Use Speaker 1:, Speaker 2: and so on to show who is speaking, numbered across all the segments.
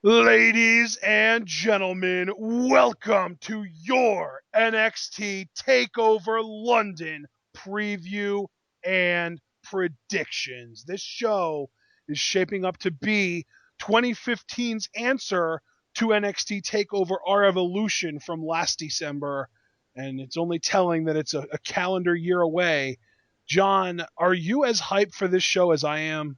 Speaker 1: Ladies and gentlemen, welcome to your NXT Takeover London preview and predictions. This show is shaping up to be 2015's answer to NXT Takeover Our Evolution from last December, and it's only telling that it's a calendar year away. John, are you as hyped for this show as I am?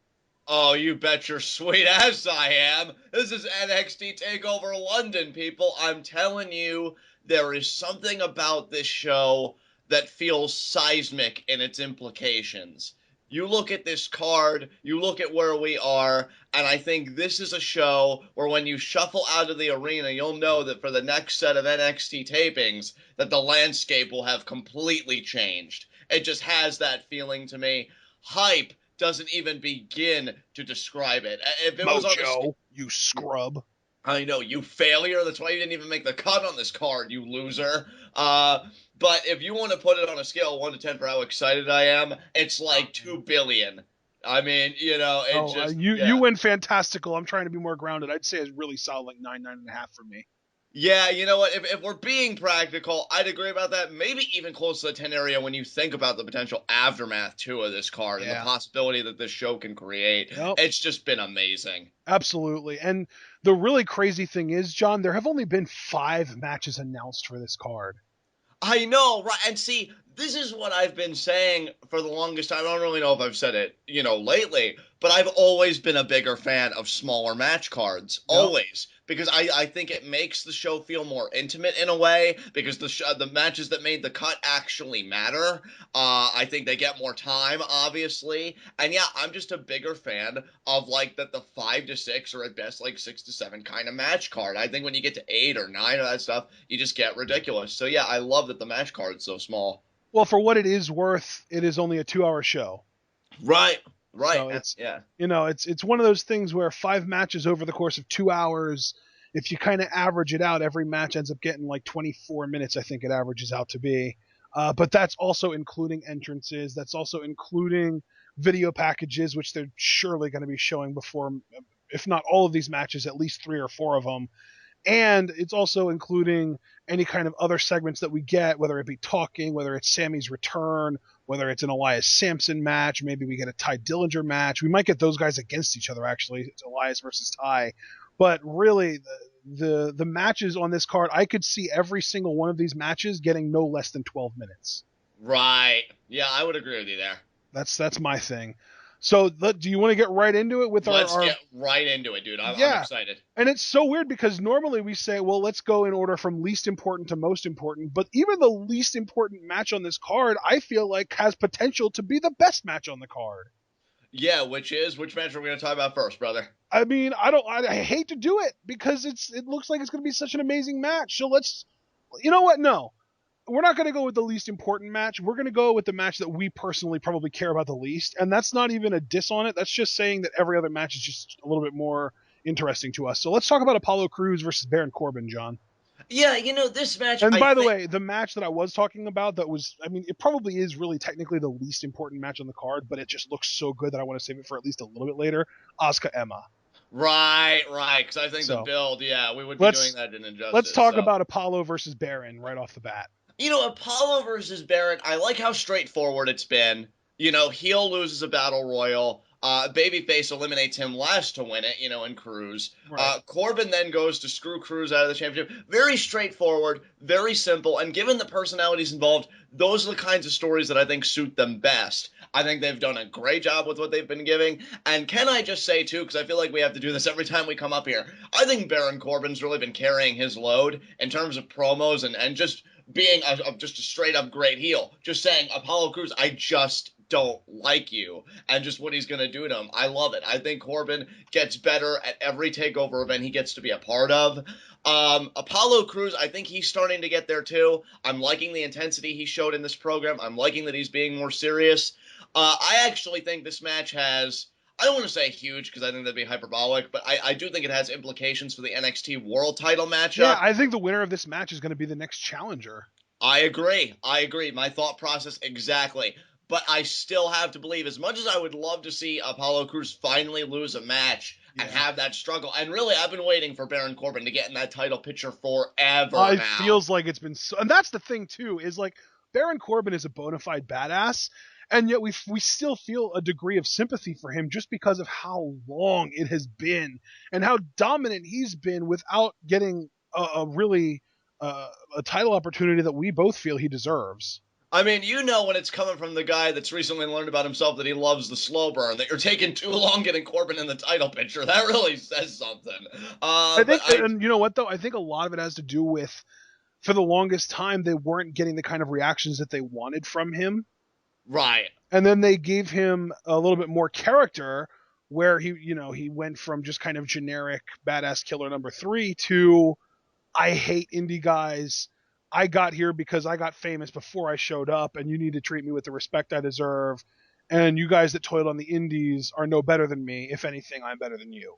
Speaker 2: Oh, you bet your sweet ass I am. This is NXT Takeover London, people. I'm telling you, there is something about this show that feels seismic in its implications. You look at this card, you look at where we are, and I think this is a show where when you shuffle out of the arena, you'll know that for the next set of NXT tapings, that the landscape will have completely changed. It just has that feeling to me. Hype doesn't even begin to describe it. If it was on the
Speaker 1: Mojo, you scrub.
Speaker 2: I know, you failure. That's why you didn't even make the cut on this card, you loser. Uh, but if you want to put it on a scale of 1 to 10 for how excited I am, it's like 2 billion. I mean, it's
Speaker 1: Oh,
Speaker 2: just,
Speaker 1: you
Speaker 2: yeah.
Speaker 1: went fantastical. I'm trying to be more grounded. I'd say it's really solid, like nine and a half for me.
Speaker 2: Yeah, you know what? If we're being practical, I'd agree about that. Maybe even close to the 10 area when you think about the potential aftermath, too, of this card and the
Speaker 1: Yeah.
Speaker 2: possibility that this show can create.
Speaker 1: Yep.
Speaker 2: It's just been amazing.
Speaker 1: Absolutely. And the really crazy thing is, John, there have only been 5 matches announced for this card.
Speaker 2: I know, right? And see, this is what I've been saying for the longest time. I don't really know if I've said it, lately, but I've always been a bigger fan of smaller match cards,
Speaker 1: Yep.
Speaker 2: always, because I think it makes the show feel more intimate in a way. Because the matches that made the cut actually matter. I think they get more time, obviously, and yeah, I'm just a bigger fan of like that the 5 to 6 or at best like 6 to 7 kind of match card. I think when you get to 8 or 9 of that stuff, you just get ridiculous. So yeah, I love that the match card's so small.
Speaker 1: Well, for what it is worth, it is only a 2 hour show.
Speaker 2: Right, right,
Speaker 1: So it's,
Speaker 2: yeah.
Speaker 1: it's one of those things where 5 matches over the course of 2 hours, if you kind of average it out, every match ends up getting like 24 minutes, I think it averages out to be. But that's also including entrances. That's also including video packages, which they're surely going to be showing before, if not all of these matches, at least 3 or 4 of them. And it's also including any kind of other segments that we get, whether it be talking, whether it's Sammy's return, whether it's an Elias Sampson match, maybe we get a Ty Dillinger match. We might get those guys against each other, actually. It's Elias versus Ty. But really, the matches on this card, I could see every single one of these matches getting no less than 12 minutes.
Speaker 2: Right. Yeah, I would agree with you there.
Speaker 1: That's my thing. So do you want to get right into it with
Speaker 2: Let's
Speaker 1: our
Speaker 2: get right into it, dude. I'm
Speaker 1: yeah.
Speaker 2: excited.
Speaker 1: And it's so weird because normally we say, well, let's go in order from least important to most important. But even the least important match on this card, I feel like has potential to be the best match on the card.
Speaker 2: Yeah, which match are we going to talk about first, brother?
Speaker 1: I mean, I hate to do it because it looks like it's going to be such an amazing match. So you know what? No, we're not going to go with the least important match. We're going to go with the match that we personally probably care about the least. And that's not even a diss on it. That's just saying that every other match is just a little bit more interesting to us. So let's talk about Apollo Crews versus Baron Corbin, John.
Speaker 2: Yeah, this match,
Speaker 1: And
Speaker 2: I
Speaker 1: by the
Speaker 2: think.
Speaker 1: way, the match that I was talking about that was, I mean, it probably is really technically the least important match on the card, but it just looks so good that I want to save it for at least a little bit later. Asuka Emma.
Speaker 2: Right, right, because I think the
Speaker 1: So
Speaker 2: build, yeah, we would be doing
Speaker 1: let's
Speaker 2: that in
Speaker 1: let's
Speaker 2: injustice.
Speaker 1: talk
Speaker 2: So,
Speaker 1: about Apollo versus Baron right off the bat.
Speaker 2: Apollo versus Barrett, I like how straightforward it's been. Heel loses a battle royal. Babyface eliminates him last to win it, in Cruz.
Speaker 1: Right.
Speaker 2: Corbin then goes to screw Cruz out of the championship. Very straightforward, very simple, and given the personalities involved, those are the kinds of stories that I think suit them best. I think they've done a great job with what they've been giving. And can I just say, too, because I feel like we have to do this every time we come up here, I think Baron Corbin's really been carrying his load in terms of promos and just being just a straight up great heel. Just saying, Apollo Crews, I just don't like you, and just what he's going to do to him. I love it. I think Corbin gets better at every takeover event he gets to be a part of. Apollo Crews, I think he's starting to get there too. I'm liking the intensity he showed in this program. I'm liking that he's being more serious. I actually think this match has, I don't want to say huge because I think that'd be hyperbolic, but I do think it has implications for the NXT World Title
Speaker 1: Yeah,
Speaker 2: matchup.
Speaker 1: I think the winner of this match is going to be the next challenger.
Speaker 2: I agree. I agree. My thought process exactly. But I still have to believe, as much as I would love to see Apollo Crews finally lose a match and
Speaker 1: Yeah.
Speaker 2: have that struggle. And really, I've been waiting for Baron Corbin to get in that title picture forever
Speaker 1: It
Speaker 2: now.
Speaker 1: feels like it's been so, and that's the thing too, is like Baron Corbin is a bona fide badass, and yet we still feel a degree of sympathy for him just because of how long it has been and how dominant he's been without getting a really a title opportunity that we both feel he deserves.
Speaker 2: I mean, you know when it's coming from the guy that's recently learned about himself that he loves the slow burn, that you're taking too long getting Corbin in the title picture. That really says something.
Speaker 1: I
Speaker 2: But
Speaker 1: think, and you know what though, I think a lot of it has to do with, for the longest time they weren't getting the kind of reactions that they wanted from him.
Speaker 2: Right.
Speaker 1: And then they gave him a little bit more character, where he went from just kind of generic badass killer number 3 to I hate indie guys. I got here because I got famous before I showed up, and you need to treat me with the respect I deserve. And you guys that toiled on the indies are no better than me. If anything, I'm better than you.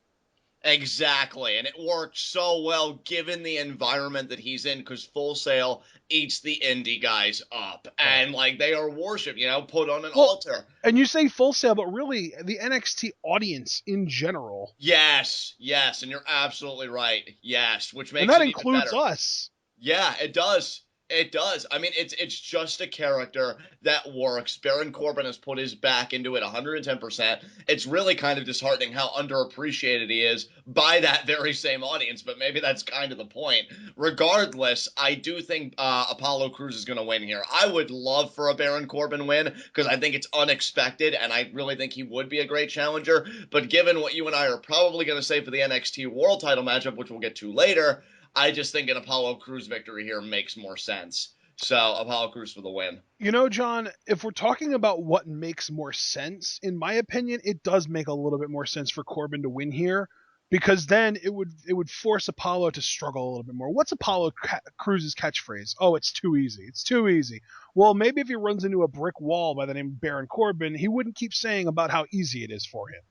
Speaker 2: Exactly, and it worked so well given the environment that he's in, because Full Sail eats the indie guys up, and like they are worshipped, put on an altar.
Speaker 1: And you say Full Sail, but really the NXT audience in general.
Speaker 2: Yes, yes, and you're absolutely right. Yes, which
Speaker 1: And
Speaker 2: makes
Speaker 1: that
Speaker 2: it even
Speaker 1: includes
Speaker 2: better.
Speaker 1: us.
Speaker 2: Yeah, it does. It does. I mean, it's just a character that works. Baron Corbin has put his back into it 110%. It's really kind of disheartening how underappreciated he is by that very same audience, but maybe that's kind of the point. Regardless, I do think Apollo Crews is going to win here. I would love for a Baron Corbin win because I think it's unexpected, and I really think he would be a great challenger. But given what you and I are probably going to say for the NXT World Title matchup, which we'll get to later, I just think an Apollo Crews victory here makes more sense. So Apollo Crews for the win.
Speaker 1: John, if we're talking about what makes more sense, in my opinion, it does make a little bit more sense for Corbin to win here, because then it would force Apollo to struggle a little bit more. What's Apollo Cruz's catchphrase? Oh, it's too easy. It's too easy. Well, maybe if he runs into a brick wall by the name of Baron Corbin, he wouldn't keep saying about how easy it is for him.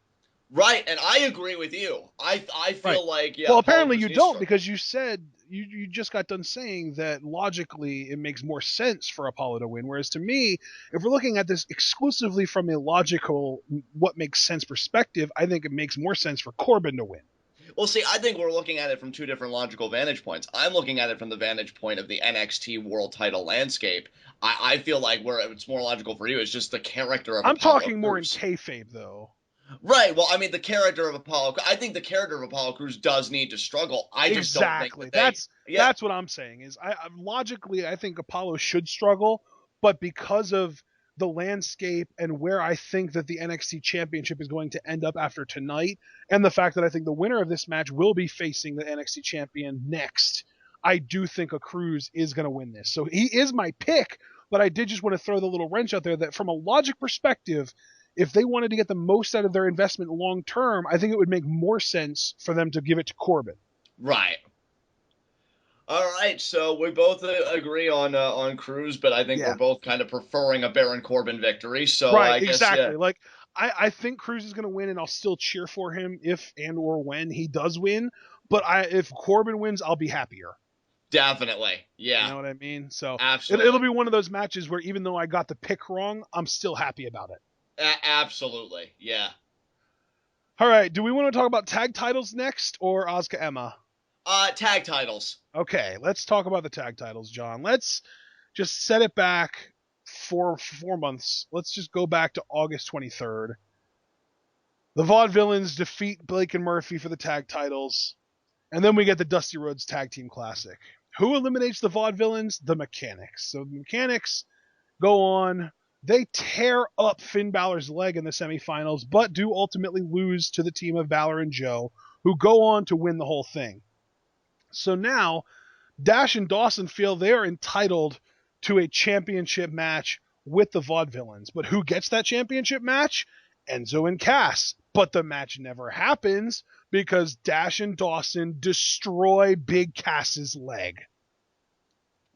Speaker 2: Right, and I agree with you. I feel like
Speaker 1: Well,
Speaker 2: Apollo
Speaker 1: apparently
Speaker 2: Crews
Speaker 1: you
Speaker 2: needs
Speaker 1: don't,
Speaker 2: to.
Speaker 1: because you said you just got done saying that logically it makes more sense for Apollo to win. Whereas to me, if we're looking at this exclusively from a logical what makes sense perspective, I think it makes more sense for Corbin to win.
Speaker 2: Well, see, I think we're looking at it from two different logical vantage points. I'm looking at it from the vantage point of the NXT World Title landscape. I feel like where it's more logical for you is just the character of
Speaker 1: I'm
Speaker 2: Apollo
Speaker 1: talking more in
Speaker 2: Crews.
Speaker 1: kayfabe though.
Speaker 2: Right. Well, I mean, the character of Apollo. I think the character of Apollo Crews does need to struggle. I just don't think
Speaker 1: Exactly.
Speaker 2: that they. Yeah.
Speaker 1: That's what I'm saying. Is logically I think Apollo should struggle, but because of the landscape and where I think that the NXT Championship is going to end up after tonight, and the fact that I think the winner of this match will be facing the NXT Champion next, I do think a Cruz is going to win this. So he is my pick, but I did just want to throw the little wrench out there that from a logic perspective, if they wanted to get the most out of their investment long term, I think it would make more sense for them to give it to Corbin.
Speaker 2: Right. All right, so we both agree on Cruz, but I think we're
Speaker 1: Yeah.
Speaker 2: both kind of preferring a Baron Corbin victory. So
Speaker 1: Right,
Speaker 2: I guess yeah,
Speaker 1: exactly. Like I think Cruz is going to win, and I'll still cheer for him if and or when he does win. But if Corbin wins, I'll be happier.
Speaker 2: definitely,
Speaker 1: You
Speaker 2: yeah,
Speaker 1: know what I mean? So it'll
Speaker 2: absolutely,
Speaker 1: be one of those matches where even though I got the pick wrong, I'm still happy about it.
Speaker 2: absolutely, yeah.
Speaker 1: All right, do we want to talk about tag titles next or Asuka Emma?
Speaker 2: Tag titles.
Speaker 1: Okay, let's talk about the tag titles, John. Let's just set it back for 4 months. Let's just go back to August 23rd. The Vaudevillains defeat Blake and Murphy for the tag titles. And then we get the Dusty Rhodes Tag Team Classic. Who eliminates the Vaudevillains? The Mechanics. So the Mechanics go on. They tear up Finn Balor's leg in the semifinals, but do ultimately lose to the team of Balor and Joe, who go on to win the whole thing. So now, Dash and Dawson feel they're entitled to a championship match with the Vaudevillains. But who gets that championship match? Enzo and Cass. But the match never happens because Dash and Dawson destroy Big Cass's leg.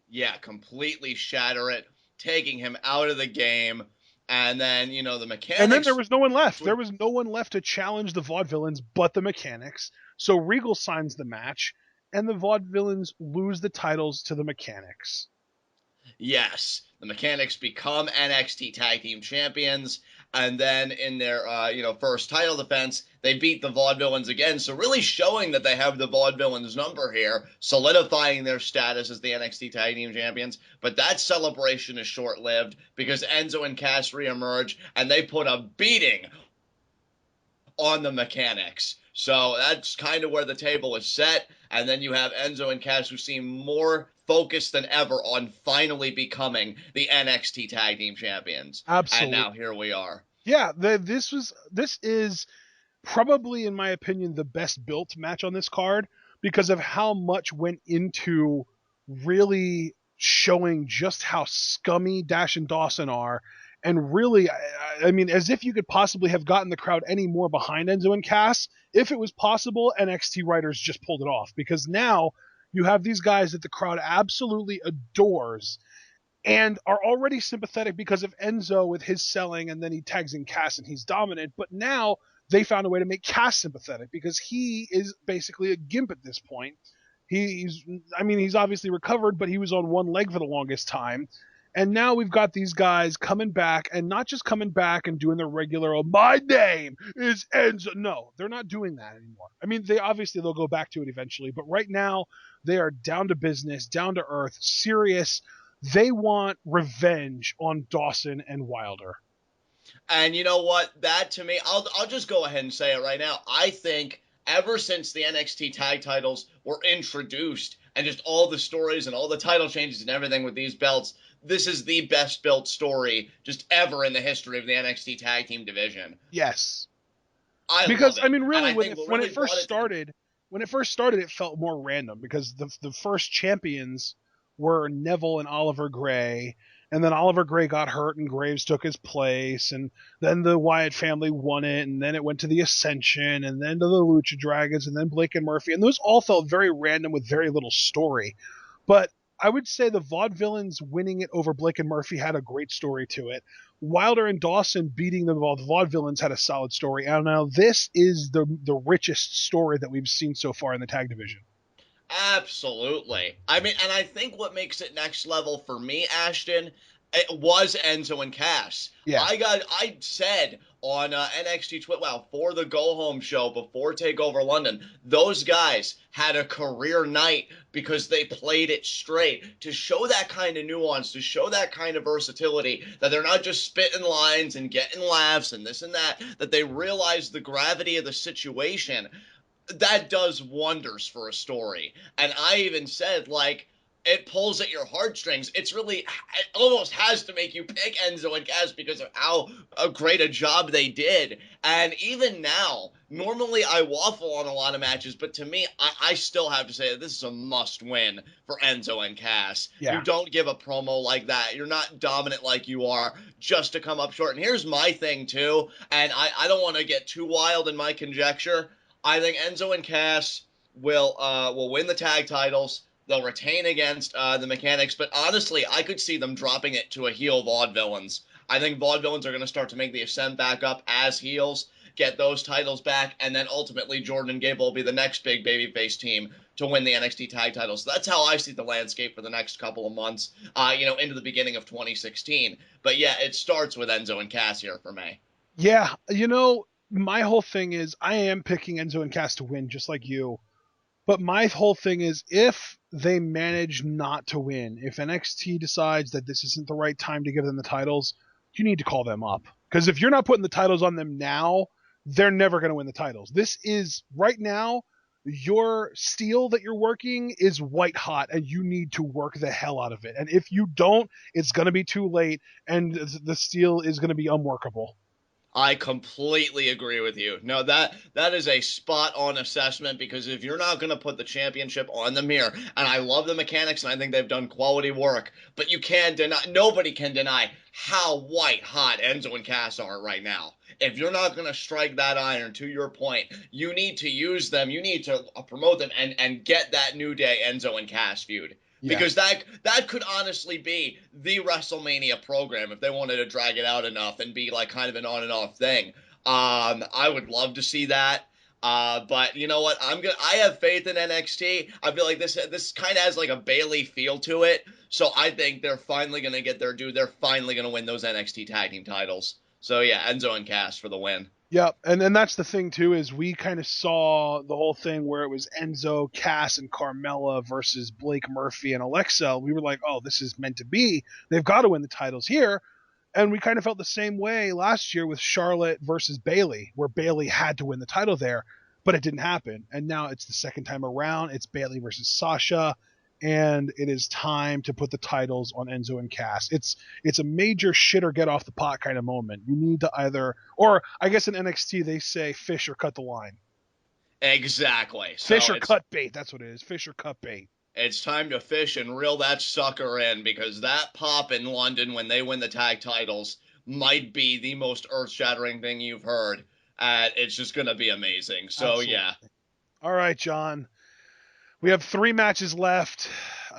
Speaker 2: Yeah, completely shatter it, taking him out of the game, and then the Mechanics.
Speaker 1: And then there was no one left. There was no one left to challenge the Vaudevillains but the Mechanics. So Regal signs the match, and the Vaudevillains lose the titles to the Mechanics.
Speaker 2: Yes, the Mechanics become NXT Tag Team Champions, and then in their first title defense, they beat the Vaudevillains again. So really showing that they have the Vaudevillains number here, solidifying their status as the NXT Tag Team Champions. But that celebration is short-lived because Enzo and Cass reemerge, and they put a beating on the Mechanics. So that's kind of where the table is set. And then you have Enzo and Cass, who seem more focused than ever on finally becoming the NXT Tag Team Champions. And
Speaker 1: Absolutely.
Speaker 2: now here we are.
Speaker 1: Yeah, this is probably, in my opinion, the best built match on this card because of how much went into really showing just how scummy Dash and Dawson are. And really, I mean, as if you could possibly have gotten the crowd any more behind Enzo and Cass. If it was possible, NXT writers just pulled it off because now you have these guys that the crowd absolutely adores and are already sympathetic because of Enzo with his selling, and then he tags in Cass and he's dominant. But now they found a way to make Cass sympathetic because he is basically a gimp at this point. He's obviously recovered, but he was on one leg for the longest time. And now we've got these guys coming back, and not just coming back and doing the regular, oh, my name is Enzo. No, they're not doing that anymore. I mean, they'll go back to it eventually, but right now they are down to business, down to earth, serious. They want revenge on Dawson and Wilder.
Speaker 2: And you know what? That to me, I'll just go ahead and say it right now. I think ever since the NXT tag titles were introduced and just all the stories and all the title changes and everything with these belts, this is the best built story just ever in the history of the NXT tag team division.
Speaker 1: Yes,
Speaker 2: I
Speaker 1: because
Speaker 2: love
Speaker 1: I
Speaker 2: it.
Speaker 1: mean,
Speaker 2: And
Speaker 1: really,
Speaker 2: I think what
Speaker 1: when
Speaker 2: really
Speaker 1: it first
Speaker 2: brought it to the
Speaker 1: started, it felt more random because the first champions were Neville and Oliver Gray, and then Oliver Gray got hurt and Graves took his place, and then the Wyatt family won it, and then it went to the Ascension, and then to the Lucha Dragons, and then Blake and Murphy, and those all felt very random with very little story. But I would say the Vaudevillains winning it over Blake and Murphy had a great story to it. Wilder and Dawson beating the Vaudevillains had a solid story. And now this is the richest story that we've seen so far in the tag division.
Speaker 2: Absolutely. I mean, and I think what makes it next level for me, Ashton, it was Enzo and Cass.
Speaker 1: Yeah.
Speaker 2: I said on NXT well, for the Go Home show before Takeover London, those guys had a career night because they played it straight to show that kind of nuance, to show that kind of versatility, that they're not just spitting lines and getting laughs and this and that they realize the gravity of the situation. That does wonders for a story. And I even said, like, it pulls at your heartstrings. It almost has to make you pick Enzo and Cass because of how great a job they did. And even now, normally I waffle on a lot of matches, but to me, I still have to say that this is a must win for Enzo and Cass. You
Speaker 1: Yeah.
Speaker 2: don't give a promo like that. You're not dominant like you are just to come up short. And here's my thing, too, and I don't want to get too wild in my conjecture. I think Enzo and Cass will win the tag titles. They'll retain against the Mechanics, but honestly, I could see them dropping it to a heel Vaudevillains. I think Vaudevillains are going to start to make the ascent back up as heels, get those titles back, and then ultimately Jordan and Gable will be the next big babyface team to win the NXT tag titles. So that's how I see the landscape for the next couple of months, into the beginning of 2016. But yeah, it starts with Enzo and Cass here for me.
Speaker 1: Yeah. My whole thing is I am picking Enzo and Cass to win, just like you. But my whole thing is if they manage not to win, if NXT decides that this isn't the right time to give them the titles, you need to call them up. Because if you're not putting the titles on them now, they're never going to win the titles. This is right now, your steel that you're working is white hot and you need to work the hell out of it. And if you don't, it's going to be too late and the steel is going to be unworkable.
Speaker 2: I completely agree with you. No, that is a spot on assessment because if you're not going to put the championship on them here, and I love the Mechanics and I think they've done quality work, but you can't deny, nobody can deny how white hot Enzo and Cass are right now. If you're not going to strike that iron, to your point, you need to use them. You need to promote them and get that New Day Enzo and Cass feud.
Speaker 1: Yeah.
Speaker 2: Because that could honestly be the WrestleMania program if they wanted to drag it out enough and be like kind of an on and off thing. I would love to see that. But you know what? I have faith in NXT. I feel like this kind of has like a Bailey feel to it. So I think they're finally gonna get their due. They're finally gonna win those NXT tag team titles. So yeah, Enzo and Cass for the win.
Speaker 1: Yep, and that's the thing too, is we kind of saw the whole thing where it was Enzo, Cass, and Carmella versus Blake Murphy and Alexa. We were like, oh, this is meant to be. They've got to win the titles here. And we kind of felt the same way last year with Charlotte versus Bayley, where Bayley had to win the title there, but it didn't happen. And now it's the second time around. It's Bayley versus Sasha, and it is time to put the titles on Enzo and Cass. It's a major shit or get off the pot kind of moment. You need to either, or I guess in NXT they say fish or cut the line.
Speaker 2: Exactly.
Speaker 1: Fish or cut bait. That's what it is. Fish or cut bait.
Speaker 2: It's time to fish and reel that sucker in, because that pop in London when they win the tag titles might be the most earth-shattering thing you've heard. It's just going to be amazing. So,
Speaker 1: Absolutely.
Speaker 2: yeah.
Speaker 1: All right, John. We have 3 matches left.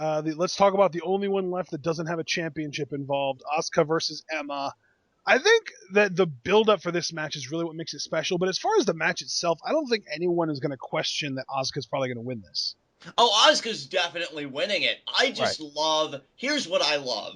Speaker 1: Let's talk about the only one left that doesn't have a championship involved, Asuka versus Emma. I think that the build-up for this match is really what makes it special, but as far as the match itself, I don't think anyone is going to question that Asuka's probably going to win this.
Speaker 2: Oh, Asuka's definitely winning it. I just love, here's what I love.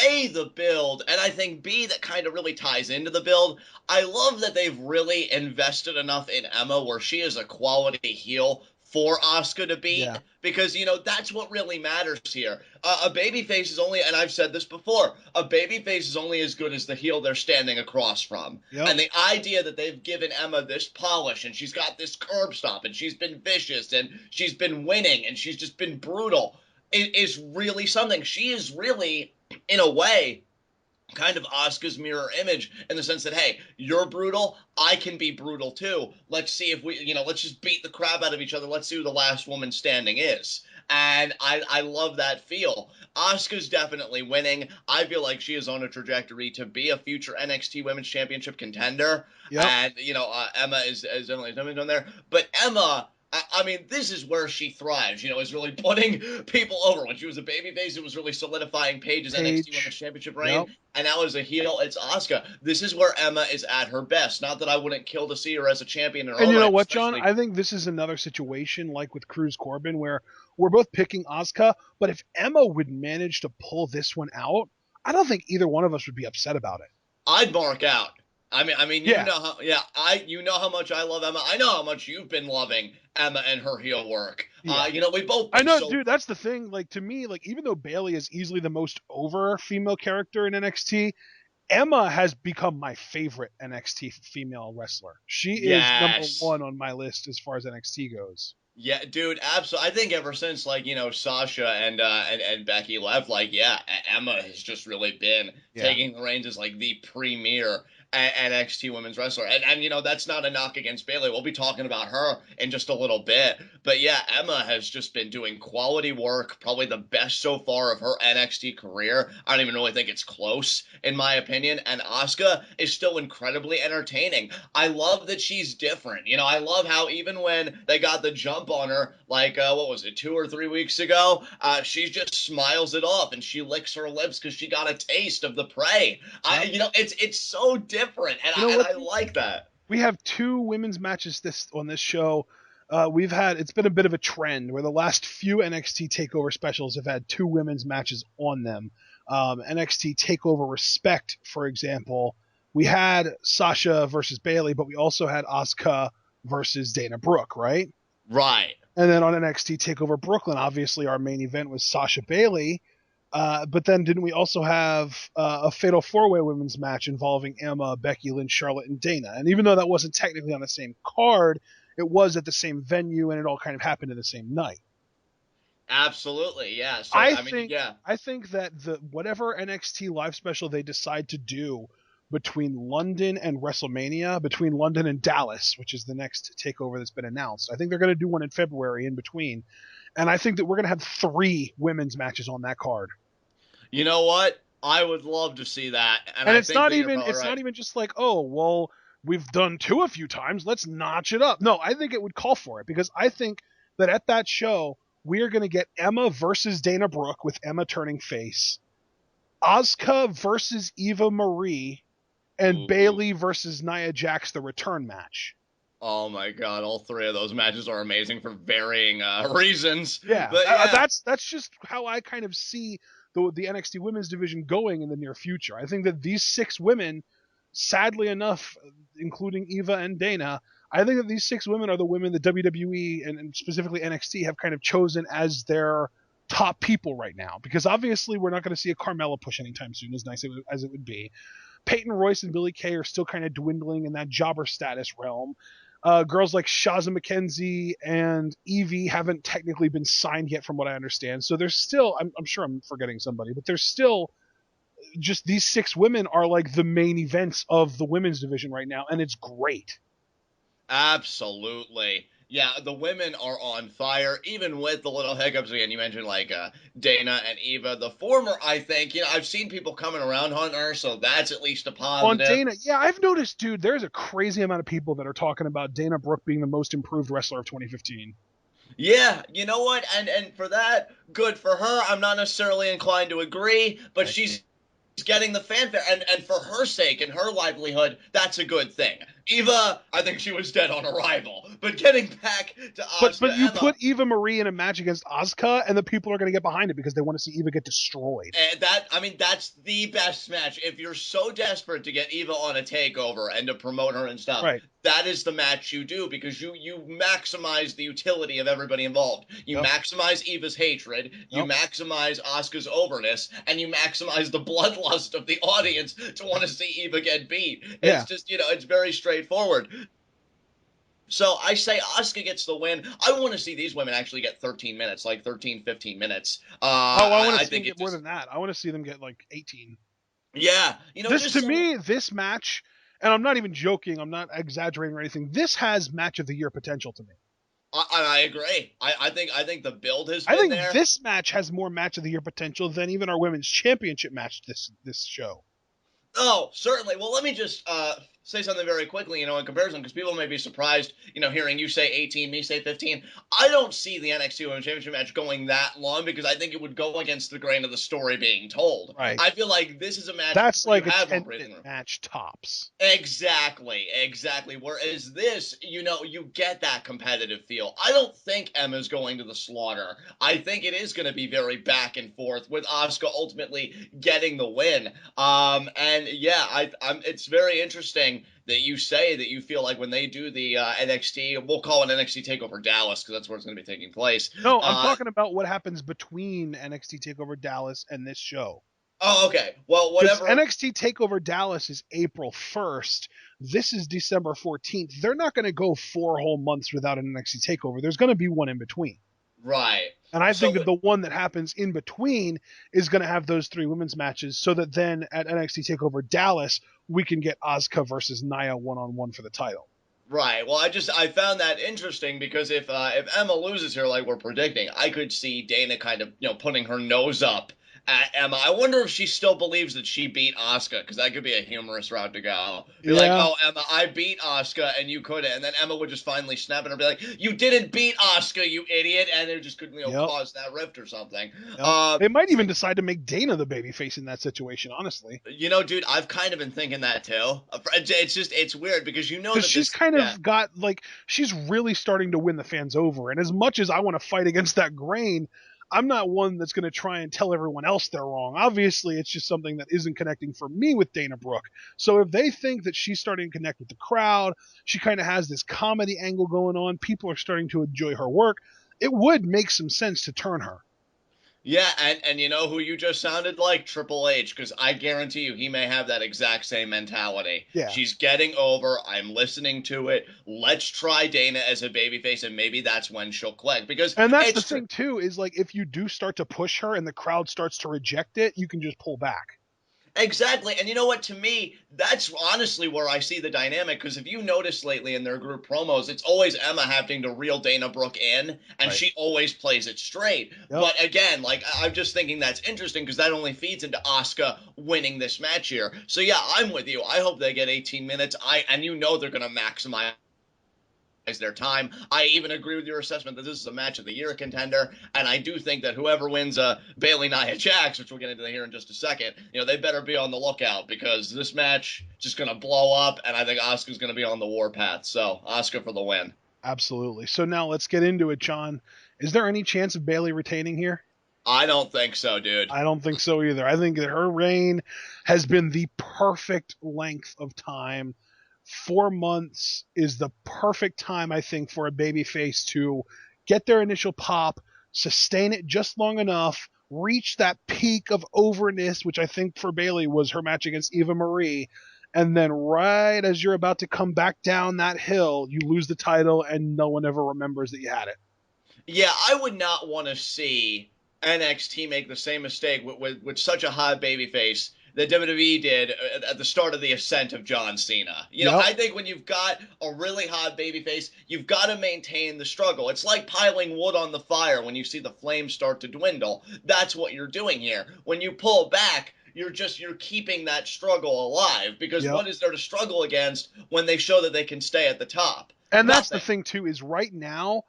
Speaker 2: A, the build, and I think B, that kind of really ties into the build. I love that they've really invested enough in Emma where she is a quality heel for Asuka to beat, because, that's what really matters here. A babyface is only, and I've said this before, a babyface is only as good as the heel they're standing across from. Yep. And the idea that they've given Emma this polish, and she's got this curb stop, and she's been vicious, and she's been winning, and she's just been brutal, is really something. She is really, in a way, kind of Asuka's mirror image, in the sense that, hey, you're brutal, I can be brutal too. Let's see if we, let's just beat the crap out of each other. Let's see who the last woman standing is. And I love that feel. Asuka's definitely winning. I feel like she is on a trajectory to be a future NXT Women's Championship contender. Yep. And, Emma is definitely on there. But Emma, I mean, this is where she thrives, is really putting people over. When she was a babyface, it was really solidifying Paige's NXT Women's Championship reign. Yep. And now as a heel, it's Asuka. This is where Emma is at her best. Not that I wouldn't kill to see her as a champion.
Speaker 1: And you know what, John? I think this is another situation like with Cruz Corbin where we're both picking Asuka, but if Emma would manage to pull this one out, I don't think either one of us would be upset about it.
Speaker 2: I'd mark out. I mean, you know how much I love Emma. I know how much you've been loving Emma and her heel work. Yeah. We both.
Speaker 1: I know, dude. That's the thing. Like, to me, like, even though Bayley is easily the most over female character in NXT, Emma has become my favorite NXT female wrestler. She is number 1 on my list as far as NXT goes.
Speaker 2: Yeah, dude, absolutely. I think ever since Sasha and Becky left, Emma has just really been taking the reins as like the premier NXT women's wrestler. And that's not a knock against Bayley. We'll be talking about her in just a little bit. But yeah, Emma has just been doing quality work, probably the best so far of her NXT career. I don't even really think it's close, in my opinion. And Asuka is still incredibly entertaining. I love that she's different. I love how even when they got the jump on her, like, what was it, 2 or 3 weeks ago, she just smiles it off and she licks her lips because she got a taste of the prey. It's so different, and I like that.
Speaker 1: We have 2 women's matches on this show. It's been a bit of a trend where the last few NXT Takeover specials have had 2 women's matches on them. NXT Takeover Respect, for example, we had Sasha versus Bayley, but we also had Asuka versus Dana Brooke, right?
Speaker 2: Right.
Speaker 1: And then on NXT TakeOver Brooklyn, obviously our main event was Sasha Bayley. But then didn't we also have a Fatal 4-Way women's match involving Emma, Becky Lynch, Charlotte, and Dana? And even though that wasn't technically on the same card, it was at the same venue, and it all kind of happened in the same night.
Speaker 2: Absolutely, yeah. So,
Speaker 1: I think that whatever NXT live special they decide to do between London and WrestleMania, between London and Dallas, which is the next takeover that's been announced, I think they're going to do one in February in between. And I think that we're going to have 3 women's matches on that card.
Speaker 2: You know what? I would love to see that.
Speaker 1: And it's not even just like, oh, well, we've done 2 a few times, let's notch it up. No, I think it would call for it, because I think that at that show, we are going to get Emma versus Dana Brooke with Emma turning face, Asuka versus Eva Marie, and Bayley versus Nia Jax, the return match.
Speaker 2: Oh my god, all three of those matches are amazing for varying reasons.
Speaker 1: Yeah,
Speaker 2: But yeah,
Speaker 1: that's just how I kind of see the NXT women's division going in the near future. I think that these 6 women, sadly enough, including Eva and Dana, I think that these 6 women are the women that WWE and specifically NXT have kind of chosen as their top people right now. Because obviously we're not going to see a Carmella push anytime soon, as nice as it would be. Peyton Royce and Billie Kay are still kind of dwindling in that jobber status realm. Girls like Shaza McKenzie and Evie haven't technically been signed yet, from what I understand. So there's still, I'm sure I'm forgetting somebody, but there's still just these 6 women are like the main events of the women's division right now, and it's great.
Speaker 2: absolutely. Yeah, the women are on fire, even with the little hiccups. Again, you mentioned like Dana and Eva. The former, I think, I've seen people coming around on her, so that's at least a
Speaker 1: On
Speaker 2: positive.
Speaker 1: Dana, yeah, I've noticed, dude, there's a crazy amount of people that are talking about Dana Brooke being the most improved wrestler of 2015.
Speaker 2: Yeah, you know what? And for that, good for her. I'm not necessarily inclined to agree, but
Speaker 1: Right.
Speaker 2: she's getting the fanfare, and for her sake and her livelihood, that's a good thing. Eva, I think she was dead on arrival, but getting back to
Speaker 1: But
Speaker 2: Asuka,
Speaker 1: you
Speaker 2: Emma,
Speaker 1: put Eva Marie in a match against Asuka, and the people are going to get behind it because they want to see Eva get destroyed.
Speaker 2: and that's the best match. If you're so desperate to get Eva on a takeover and to promote her and stuff,
Speaker 1: Right.
Speaker 2: that is the match you do because you maximize the utility of everybody involved. You
Speaker 1: Yep.
Speaker 2: maximize Eva's hatred, you
Speaker 1: Yep.
Speaker 2: maximize Asuka's overness, and you maximize the bloodlust of the audience to want to see Eva get beat. It's
Speaker 1: Yeah.
Speaker 2: just, it's very straightforward. So I say Asuka gets the win. I want to see these women actually get 13 minutes, like 13, 15 minutes.
Speaker 1: Oh, I want to
Speaker 2: I
Speaker 1: see them
Speaker 2: think
Speaker 1: get
Speaker 2: it
Speaker 1: more
Speaker 2: just,
Speaker 1: than that. I want to see them get like 18.
Speaker 2: yeah,
Speaker 1: This
Speaker 2: just
Speaker 1: to
Speaker 2: so.
Speaker 1: me, this match, and I'm not even joking. I'm not exaggerating or anything. This has match of the year potential to me.
Speaker 2: I agree. I think the build has
Speaker 1: I
Speaker 2: been
Speaker 1: think
Speaker 2: there.
Speaker 1: this match has more match of the year potential than even our women's championship match this show.
Speaker 2: Oh, certainly. Well, let me just say something very quickly, in comparison, because people may be surprised, hearing you say 18, me say 15. I don't see the NXT Women's Championship match going that long because I think it would go against the grain of the story being told.
Speaker 1: Right.
Speaker 2: I feel like this is a match
Speaker 1: That's
Speaker 2: where you
Speaker 1: like a
Speaker 2: have more
Speaker 1: 10-minute
Speaker 2: breathing room.
Speaker 1: match tops.
Speaker 2: Exactly. Whereas this, you get that competitive feel. I don't think Emma's going to the slaughter. I think it is going to be very back and forth with Asuka ultimately getting the win. And yeah, it's very interesting that you say that you feel like when they do the NXT, we'll call it NXT Takeover Dallas because that's where it's going to be taking place.
Speaker 1: No, I'm talking about what happens between NXT Takeover Dallas and this show.
Speaker 2: Oh, okay. Well,
Speaker 1: Because
Speaker 2: whatever.
Speaker 1: NXT Takeover Dallas is April 1st. This is December 14th. They're not going to go 4 whole months without an NXT Takeover. There's going to be one in between.
Speaker 2: Right.
Speaker 1: And I think
Speaker 2: So
Speaker 1: that the one that happens in between is going to have those 3 women's matches so that then at NXT Takeover Dallas, we can get Asuka versus Nia one-on-one for the title.
Speaker 2: Right. Well, I found that interesting because if Emma loses here like we're predicting, I could see Dana kind of putting her nose up at Emma. I wonder if she still believes that she beat Asuka because that could be a humorous route to go. Be like,
Speaker 1: Yeah.
Speaker 2: oh Emma, I beat Asuka and you couldn't, and then Emma would just finally snap at her and be like, you didn't beat Asuka, you idiot, and it just could
Speaker 1: Yep.
Speaker 2: cause that rift or something.
Speaker 1: Yep. They might even decide to make Dana the babyface in that situation, honestly.
Speaker 2: Dude, I've kind of been thinking that too. It's weird because
Speaker 1: Because
Speaker 2: that
Speaker 1: she's
Speaker 2: this,
Speaker 1: kind
Speaker 2: yeah.
Speaker 1: of got like she's really starting to win the fans over. And as much as I want to fight against that grain, I'm not one that's going to try and tell everyone else they're wrong. Obviously, it's just something that isn't connecting for me with Dana Brooke. So if they think that she's starting to connect with the crowd, she kind of has this comedy angle going on, people are starting to enjoy her work, it would make some sense to turn her.
Speaker 2: Yeah, and you know who you just sounded like? Triple H, because I guarantee you he may have that exact same mentality.
Speaker 1: Yeah.
Speaker 2: She's getting over. I'm listening to it. Let's try Dana as a babyface, and maybe that's when she'll click. Because
Speaker 1: And that's the
Speaker 2: it's
Speaker 1: thing too, is like if you do start to push her and the crowd starts to reject it, you can just pull back.
Speaker 2: exactly. And you know what? To me, that's honestly where I see the dynamic. Because if you notice lately in their group promos, it's always Emma having to reel Dana Brooke in, and
Speaker 1: Right.
Speaker 2: she always plays it straight.
Speaker 1: Yep.
Speaker 2: But again, like I'm just thinking that's interesting because that only feeds into Asuka winning this match here. So yeah, I'm with you. I hope they get 18 minutes. And they're going to maximize their time. I even agree with your assessment that this is a match of the year contender, and I do think that whoever wins Bayley Nia Jax, which we'll get into here in just a second, they better be on the lookout because this match is just going to blow up, and I think Asuka's going to be on the warpath. So Asuka for the win.
Speaker 1: Absolutely. So now let's get into it, John. Is there any chance of Bayley retaining here?
Speaker 2: I don't think so, dude.
Speaker 1: I don't think so either. I think that her reign has been the perfect length of time. 4 months is the perfect time, I think, for a babyface to get their initial pop, sustain it just long enough, reach that peak of overness, which I think for Bayley was her match against Eva Marie, and then right as you're about to come back down that hill, you lose the title and no one ever remembers that you had it.
Speaker 2: Yeah, I would not want to see NXT make the same mistake with such a hot babyface that WWE did at the start of the ascent of John Cena. I think when you've got a really hot babyface, you've got to maintain the struggle. It's like piling wood on the fire when you see the flames start to dwindle. That's what you're doing here. When you pull back, you're keeping that struggle alive because what is there to struggle against when they show that they can stay at the top?
Speaker 1: And that's the thing too, is right now,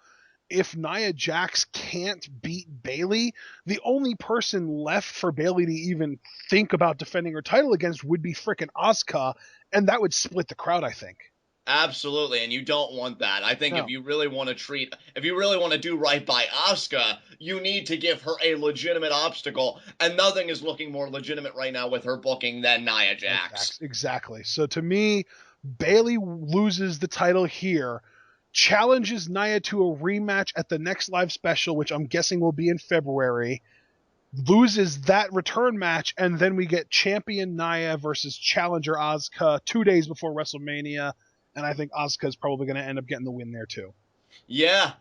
Speaker 1: if Nia Jax can't beat Bayley, the only person left for Bayley to even think about defending her title against would be frickin' Asuka, and that would split the crowd, I think.
Speaker 2: Absolutely, and you don't want that. I think if you really want to do right by Asuka, you need to give her a legitimate obstacle, and nothing is looking more legitimate right now with her booking than Nia Jax.
Speaker 1: Exactly. So to me, Bayley loses the title here, challenges Nia to a rematch at the next live special, which I'm guessing will be in February, loses that return match, and then we get champion Nia versus challenger Asuka 2 days before WrestleMania, and I think Asuka is probably going to end up getting the win there too.
Speaker 2: Yeah,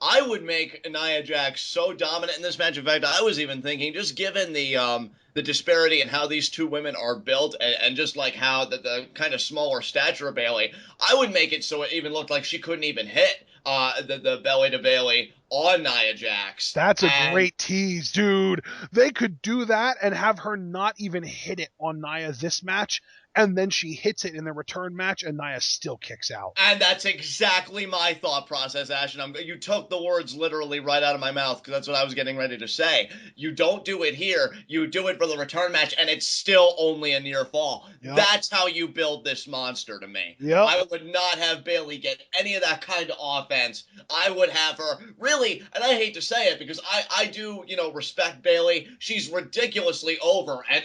Speaker 2: I would make Nia Jax so dominant in this match. In fact, I was even thinking, just given the disparity in how these two women are built, and just like how the kind of smaller stature of Bayley, I would make it so it even looked like she couldn't even hit the belly to Bayley on Nia Jax.
Speaker 1: That's a great tease, dude. They could do that and have her not even hit it on Nia this match, and then she hits it in the return match, and Nia still kicks out.
Speaker 2: And that's exactly my thought process, Ashton. You took the words literally right out of my mouth, because that's what I was getting ready to say. You don't do it here. You do it for the return match, and it's still only a near fall. Yep. That's how you build this monster to me.
Speaker 1: Yep.
Speaker 2: I would not have Bayley get any of that kind of offense. I would have her really, and I hate to say it, because I do, respect Bayley. She's ridiculously over, and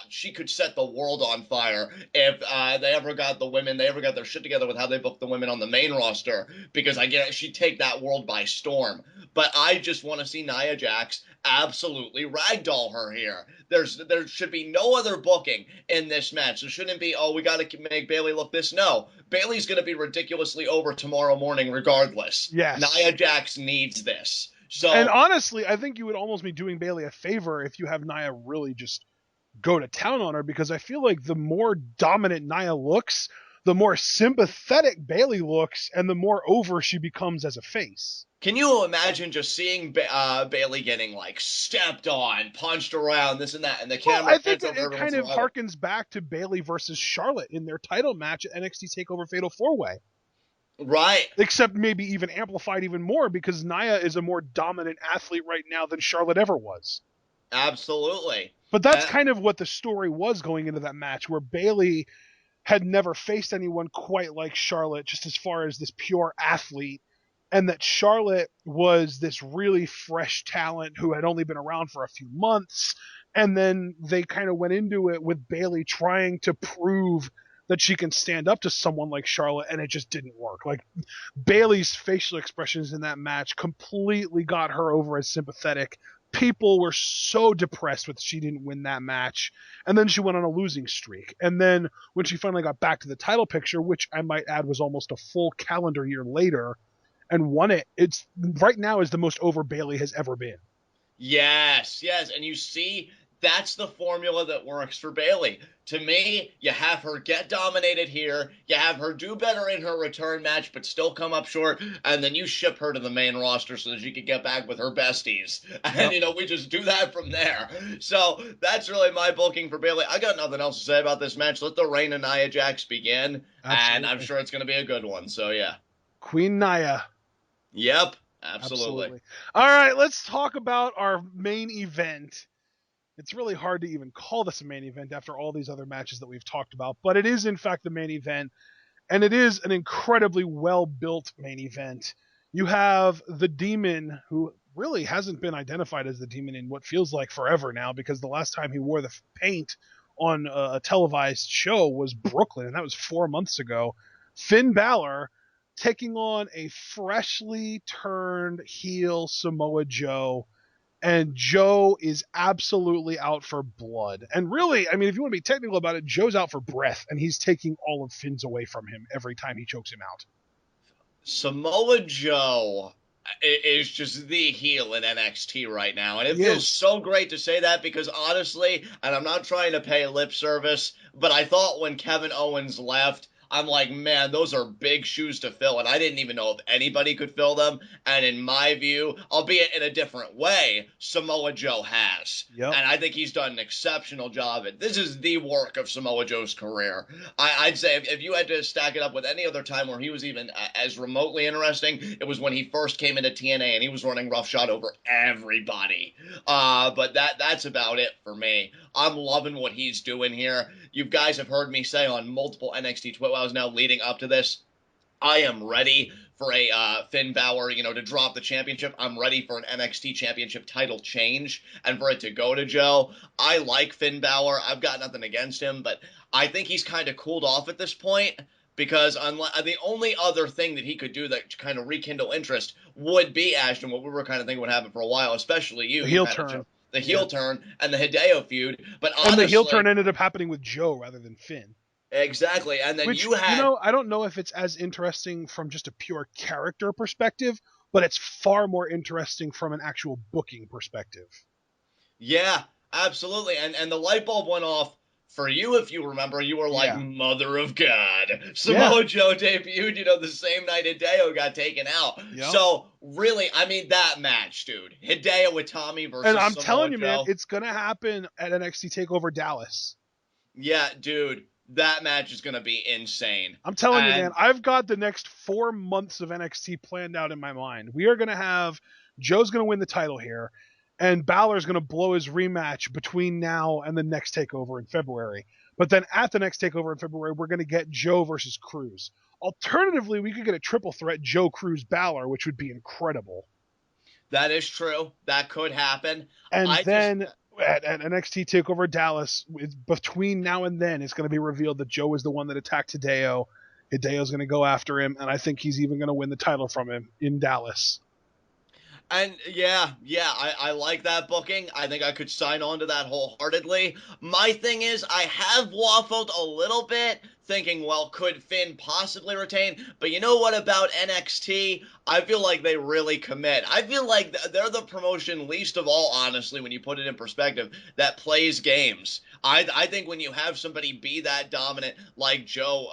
Speaker 2: she could set the world on fire if they ever got their shit together with how they booked the women on the main roster, because I guess she'd take that world by storm. But I just want to see Nia Jax absolutely ragdoll her here. There should be no other booking in this match. There shouldn't be, we got to make Bayley look this. No, Bayley's going to be ridiculously over tomorrow morning regardless.
Speaker 1: Yes.
Speaker 2: Nia Jax needs this. So,
Speaker 1: and honestly, I think you would almost be doing Bayley a favor if you have Nia really just go to town on her, because I feel like the more dominant Nia looks, the more sympathetic Bayley looks, and the more over she becomes as a face.
Speaker 2: Can you imagine just seeing Bayley getting stepped on, punched around, this and that, and the camera?
Speaker 1: Well, I think it kind of harkens back to Bayley versus Charlotte in their title match at NXT Takeover Fatal 4-Way.
Speaker 2: Right.
Speaker 1: Except maybe even amplified even more, because Nia is a more dominant athlete right now than Charlotte ever was.
Speaker 2: Absolutely.
Speaker 1: But that's kind of what the story was going into that match, where Bayley had never faced anyone quite like Charlotte, just as far as this pure athlete, and that Charlotte was this really fresh talent who had only been around for a few months, and then they kind of went into it with Bayley trying to prove that she can stand up to someone like Charlotte, and it just didn't work. Like, Bayley's facial expressions in that match completely got her over as sympathetic. People were so depressed with she didn't win that match, and then she went on a losing streak. And then when she finally got back to the title picture, which I might add was almost a full calendar year later, and won it, it's right now is the most over Bayley has ever been.
Speaker 2: Yes, and you see That's the formula that works for Bayley. To me, you have her get dominated here, you have her do better in her return match, but still come up short, and then you ship her to the main roster so that she can get back with her besties. And,
Speaker 1: Yep.
Speaker 2: we just do that from there. So that's really my booking for Bayley. I got nothing else to say about this match. Let the reign of Nia Jax begin, and I'm
Speaker 1: Absolutely.
Speaker 2: sure it's going to be a good one. So, yeah.
Speaker 1: Queen Nia.
Speaker 2: Yep, absolutely.
Speaker 1: Absolutely. All right, let's talk about our main event. It's really hard to even call this a main event after all these other matches that we've talked about, but it is in fact the main event, and it is an incredibly well built main event. You have the Demon, who really hasn't been identified as the Demon in what feels like forever now, because the last time he wore the paint on a televised show was Brooklyn, and that was 4 months ago. Finn Balor taking on a freshly turned heel Samoa Joe, and Joe is absolutely out for blood. And really, I mean, if you want to be technical about it, Joe's out for breath, and he's taking all of Finn's away from him every time he chokes him out.
Speaker 2: Samoa Joe is just the heel in NXT right now. And it
Speaker 1: He
Speaker 2: feels
Speaker 1: is.
Speaker 2: so great to say that because honestly, and I'm not trying to pay lip service, but I thought when Kevin Owens left, I'm like, man, those are big shoes to fill. And I didn't even know if anybody could fill them. And in my view, albeit in a different way, Samoa Joe has.
Speaker 1: Yep.
Speaker 2: And I think he's done an exceptional job. This is the work of Samoa Joe's career. I'd say if you had to stack it up with any other time where he was even as remotely interesting, it was when he first came into TNA and he was running roughshod over everybody. But that's about it for me. I'm loving what he's doing here. You guys have heard me say on multiple NXT Twitwows now leading up to this, I am ready for a Finn Balor, to drop the championship. I'm ready for an NXT championship title change and for it to go to Joe. I like Finn Balor. I've got nothing against him, but I think he's kind of cooled off at this point because the only other thing that he could do that kind of rekindle interest would be, Ashton, what we were kind of thinking would happen for a while, especially you.
Speaker 1: The
Speaker 2: You
Speaker 1: heel
Speaker 2: kind of
Speaker 1: turn.
Speaker 2: the
Speaker 1: Yeah.
Speaker 2: heel turn and the Hideo feud. But
Speaker 1: And the heel
Speaker 2: honestly,
Speaker 1: turn ended up happening with Joe rather than Finn.
Speaker 2: exactly. And then
Speaker 1: Which,
Speaker 2: you had
Speaker 1: I don't know if it's as interesting from just a pure character perspective, but it's far more interesting from an actual booking perspective.
Speaker 2: Yeah, absolutely. And the light bulb went off for you, if you remember. You were like,
Speaker 1: Yeah.
Speaker 2: Mother of God.
Speaker 1: Yeah.
Speaker 2: Samoa Joe debuted, the same night Hideo got taken out.
Speaker 1: Yep.
Speaker 2: So, really, I mean, that match, dude. Hideo with Tommy
Speaker 1: And
Speaker 2: versus
Speaker 1: I'm telling
Speaker 2: Samoa
Speaker 1: you, man,
Speaker 2: Joe.
Speaker 1: it's going to happen at NXT Takeover Dallas.
Speaker 2: Yeah, dude, that match is going to be insane.
Speaker 1: I'm telling you, man,
Speaker 2: And
Speaker 1: I've got the next 4 months of NXT planned out in my mind. We are going to have Joe's going to win the title here, and Balor's going to blow his rematch between now and the next takeover in February. But then at the next takeover in February, we're going to get Joe versus Cruz. Alternatively, we could get a triple threat Joe Cruz Balor, which would be incredible.
Speaker 2: that is true. That could happen.
Speaker 1: And
Speaker 2: I just
Speaker 1: then at NXT Takeover Dallas, between now and then, it's going to be revealed that Joe is the one that attacked Hideo. Hideo's going to go after him, and I think he's even going to win the title from him in Dallas.
Speaker 2: And yeah, I like that booking. I think I could sign on to that wholeheartedly. My thing is, I have waffled a little bit, thinking, well, could Finn possibly retain? But you know what about NXT? I feel like they really commit. I feel like they're the promotion, least of all, honestly, when you put it in perspective, that plays games. I think when you have somebody be that dominant like Joe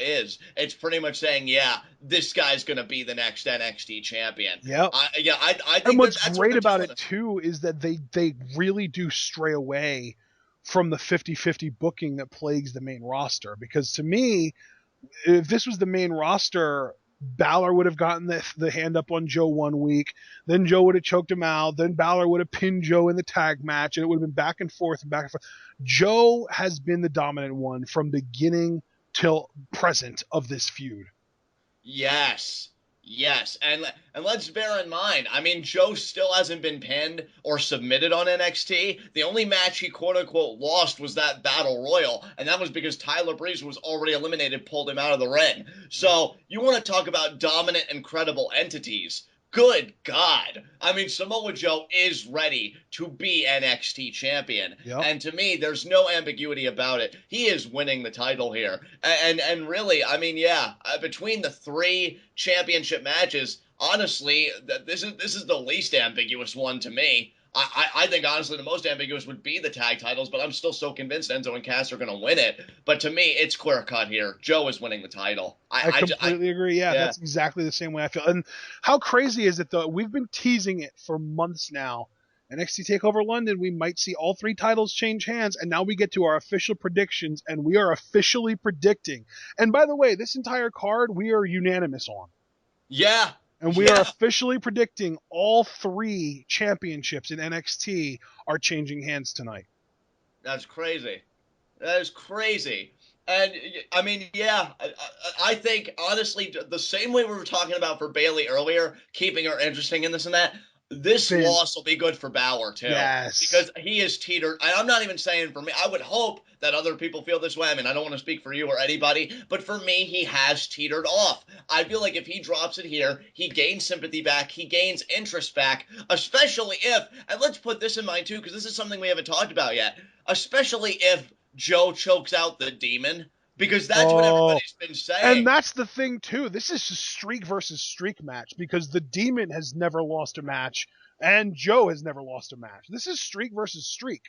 Speaker 2: is, it's pretty much saying, yeah, this guy's gonna be the next NXT champion.
Speaker 1: Yep.
Speaker 2: I
Speaker 1: And
Speaker 2: think
Speaker 1: what's
Speaker 2: that's what
Speaker 1: great
Speaker 2: they're
Speaker 1: about
Speaker 2: telling
Speaker 1: it
Speaker 2: us.
Speaker 1: too is that they really do stray away from the 50-50 booking that plagues the main roster, because to me, if this was the main roster, Balor would have gotten the hand up on Joe 1 week, then Joe would have choked him out, then Balor would have pinned Joe in the tag match, and it would have been back and forth and back and forth. Joe has been the dominant one from beginning till present of this feud.
Speaker 2: Yes. Yes, and let's bear in mind, I mean, Joe still hasn't been pinned or submitted on NXT. The only match he quote unquote lost was that Battle Royal, and that was because Tyler Breeze was already eliminated, pulled him out of the ring. So you want to talk about dominant, incredible entities? Good God. I mean, Samoa Joe is ready to be NXT champion.
Speaker 1: Yep.
Speaker 2: And to me, there's no ambiguity about it. He is winning the title here. And really, I mean, yeah, between the three championship matches, honestly, this is the least ambiguous one to me. I think honestly the most ambiguous would be the tag titles, but I'm still so convinced Enzo and Cass are going to win it. But to me, it's clear cut here. Joe is winning the title.
Speaker 1: I completely agree. Yeah,
Speaker 2: yeah.
Speaker 1: that's exactly the same way I feel. And how crazy is it though? We've been teasing it for months now. NXT Takeover London, we might see all three titles change hands, and now we get to our official predictions, and we are officially predicting. And by the way, this entire card we are unanimous on.
Speaker 2: Yeah.
Speaker 1: And we are officially predicting all three championships in NXT are changing hands tonight.
Speaker 2: That's crazy. That is crazy. And I mean, yeah, I think honestly, the same way we were talking about for Bayley earlier, keeping her interesting in this and that, this loss will be good for Balor too.
Speaker 1: Yes.
Speaker 2: Because he is teetered. And I'm not even saying for me, I would hope that other people feel this way. I mean, I don't want to speak for you or anybody, but for me, he has teetered off. I feel like if he drops it here, he gains sympathy back, he gains interest back, especially if, and let's put this in mind too, because this is something we haven't talked about yet, especially if Joe chokes out the Demon, because that's what everybody's been saying.
Speaker 1: And that's the thing too. This is a streak versus streak match because the Demon has never lost a match and Joe has never lost a match. This is streak versus streak.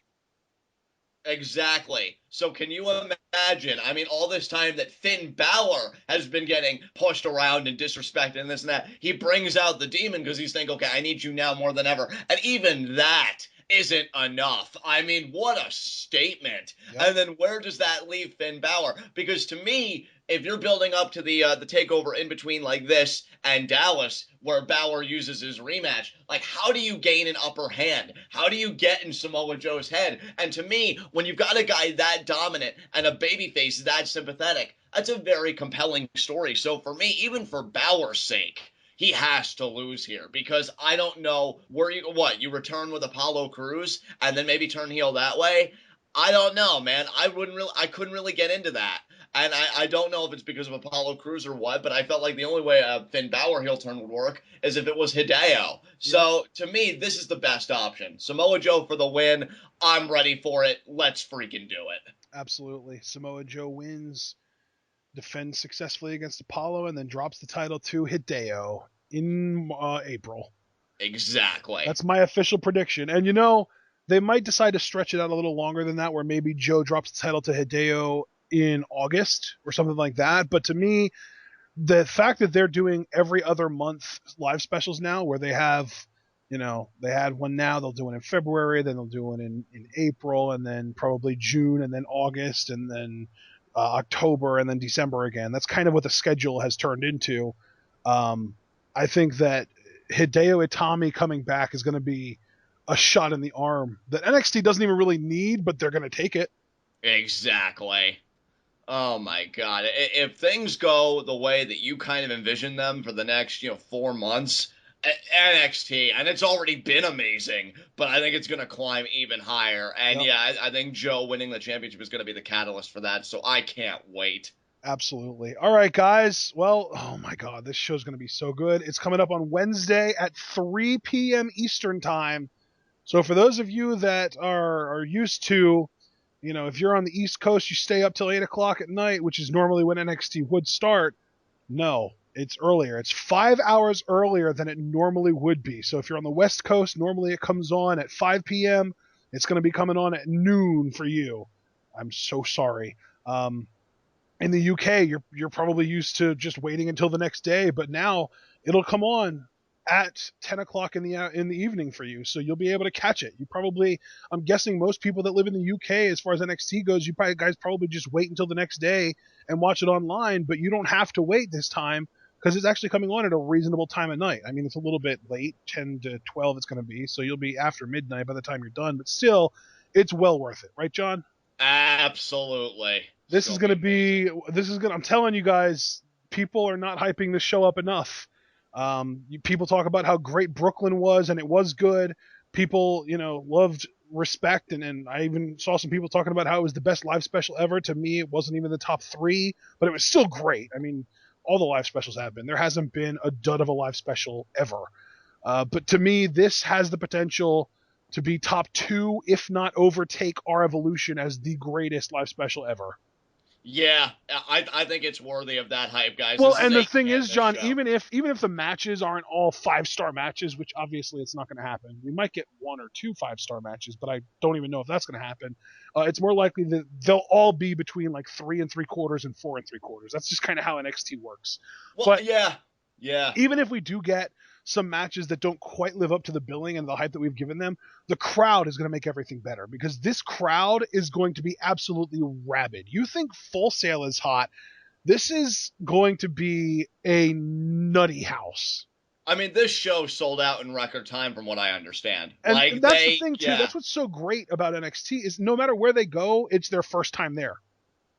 Speaker 2: Exactly. So can you imagine, I mean, all this time that Finn Balor has been getting pushed around and disrespected and this and that, he brings out the Demon because he's thinking, okay, I need you now more than ever. And even that isn't enough. I mean, what a statement. Yep. And then where does that leave Finn Balor? Because to me, if you're building up to the takeover in between like this and Dallas, where Balor uses his rematch, like how do you gain an upper hand? How do you get in Samoa Joe's head? And to me, when you've got a guy that dominant and a babyface that sympathetic, that's a very compelling story. So for me, even for Balor's sake, he has to lose here because I don't know where you return with Apollo Crews and then maybe turn heel that way. I don't know, man. I couldn't really get into that. And I don't know if it's because of Apollo Crews or what, but I felt like the only way a Finn Balor heel turn would work is if it was Hideo. So to me, this is the best option. Samoa Joe for the win. I'm ready for it. Let's freaking do it.
Speaker 1: Absolutely. Samoa Joe wins, defends successfully against Apollo, and then drops the title to Hideo in April.
Speaker 2: Exactly.
Speaker 1: That's my official prediction. And you know, they might decide to stretch it out a little longer than that, where maybe Joe drops the title to Hideo in August or something like that. But to me, the fact that they're doing every other month live specials now, where they have, you know, they had one now, they'll do one in February, then they'll do one in April, and then probably June, and then August, and then October, and then December again. That's kind of what the schedule has turned into. I think that Hideo Itami coming back is going to be a shot in the arm that NXT doesn't even really need, but they're going to take it.
Speaker 2: Exactly. Oh my God. If things go the way that you kind of envision them for the next, 4 months, NXT, and it's already been amazing, but I think it's going to climb even higher. And I think Joe winning the championship is going to be the catalyst for that. So I can't wait.
Speaker 1: Absolutely. All right, guys. Well, oh my God, this show's going to be so good. It's coming up on Wednesday at 3 p.m. Eastern time. So for those of you that are used to, if you're on the East Coast, you stay up till 8 o'clock at night, which is normally when NXT would start. No, it's earlier. It's 5 hours earlier than it normally would be. So if you're on the West Coast, normally it comes on at 5 p.m. It's going to be coming on at noon for you. I'm so sorry. In the UK, you're probably used to just waiting until the next day, but now it'll come on at 10 o'clock in the evening for you, so you'll be able to catch it. I'm guessing most people that live in the UK, as far as NXT goes, you guys probably just wait until the next day and watch it online, but you don't have to wait this time because it's actually coming on at a reasonable time of night. I mean, it's a little bit late, 10 to 12 it's going to be, so you'll be after midnight by the time you're done, but still, it's well worth it. Right, John?
Speaker 2: Absolutely.
Speaker 1: I'm telling you guys, people are not hyping this show up enough. People talk about how great Brooklyn was, and it was good. People, loved Respect, and I even saw some people talking about how it was the best live special ever. To me, it wasn't even the top 3, but it was still great. I mean, all the live specials have been. There hasn't been a dud of a live special ever. But to me, this has the potential to be top 2, if not overtake our Evolution as the greatest live special ever.
Speaker 2: Yeah, I think it's worthy of that hype, guys.
Speaker 1: Well,
Speaker 2: This is
Speaker 1: and the
Speaker 2: a
Speaker 1: thing
Speaker 2: can't
Speaker 1: is,
Speaker 2: miss
Speaker 1: John,
Speaker 2: show.
Speaker 1: even if the matches aren't all 5-star matches, which obviously it's not going to happen, we might get 1 or 2 5-star matches, but I don't even know if that's going to happen. It's more likely that they'll all be between like 3 3/4 and 4 3/4. That's just kind of how NXT works.
Speaker 2: Well,
Speaker 1: But
Speaker 2: yeah, yeah.
Speaker 1: even if we do get some matches that don't quite live up to the billing and the hype that we've given them, the crowd is going to make everything better because this crowd is going to be absolutely rabid. You think Full Sail is hot? This is going to be a nutty house.
Speaker 2: I mean, this show sold out in record time, from what I understand.
Speaker 1: And
Speaker 2: Like
Speaker 1: that's the thing too.
Speaker 2: yeah,
Speaker 1: That's what's so great about NXT is no matter where they go, it's their first time there.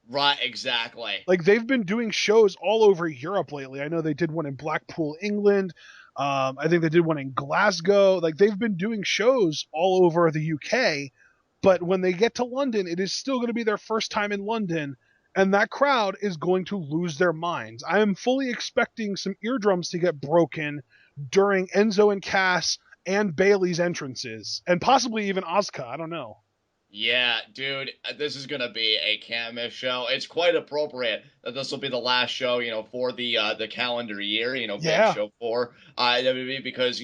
Speaker 2: right, exactly.
Speaker 1: Like they've been doing shows all over Europe lately. I know they did one in Blackpool, England. I think they did one in Glasgow. Like they've been doing shows all over the UK. But when they get to London, it is still going to be their first time in London, and that crowd is going to lose their minds. I am fully expecting some eardrums to get broken during Enzo and Cass and Bailey's entrances, and possibly even Asuka. I don't know.
Speaker 2: Yeah, dude, this is gonna be a can't miss show. It's quite appropriate that this will be the last show, for the calendar year, big
Speaker 1: Yeah,
Speaker 2: show for WWE, because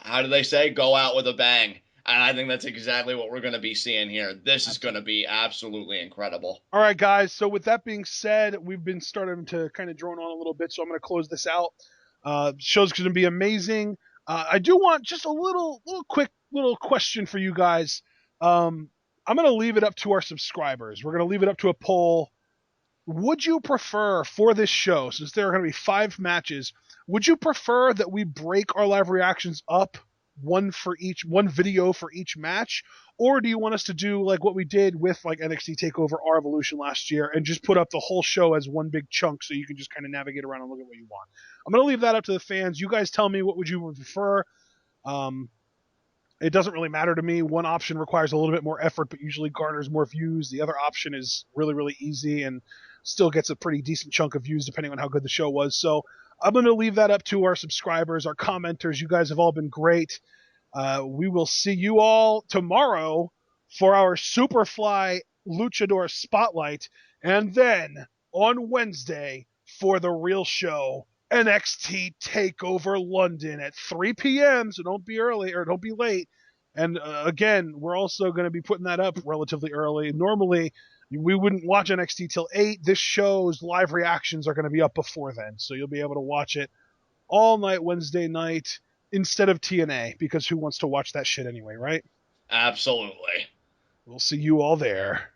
Speaker 2: how do they say, go out with a bang? And I think that's exactly what we're gonna be seeing here. This is gonna
Speaker 1: absolutely.
Speaker 2: be absolutely incredible.
Speaker 1: All right, guys. So with that being said, we've been starting to kind of drone on a little bit, so I'm going to close this out. Show's going to be amazing. I do want just a little quick little question for you guys. I'm going to leave it up to our subscribers. We're going to leave it up to a poll. Would you prefer for this show, since there are going to be 5 matches, would you prefer that we break our live reactions up one video for each match, or do you want us to do like what we did with like NXT Takeover Our Evolution last year and just put up the whole show as one big chunk so you can just kind of navigate around and look at what you want? I'm going to leave that up to the fans. You guys tell me what would you prefer. Um, it doesn't really matter to me. One option requires a little bit more effort, but usually garners more views. The other option is really, really easy and still gets a pretty decent chunk of views depending on how good the show was. So I'm going to leave that up to our subscribers, our commenters. You guys have all been great. We will see you all tomorrow for our Superfly Luchador Spotlight, and then on Wednesday for the real show, NXT Takeover London at 3 p.m. So don't be early or don't be late. And again, we're also going to be putting that up relatively early. Normally, we wouldn't watch NXT till 8. This show's live reactions are going to be up before then, so you'll be able to watch it all night Wednesday night instead of TNA, because who wants to watch that shit anyway, right?
Speaker 2: Absolutely.
Speaker 1: We'll see you all there.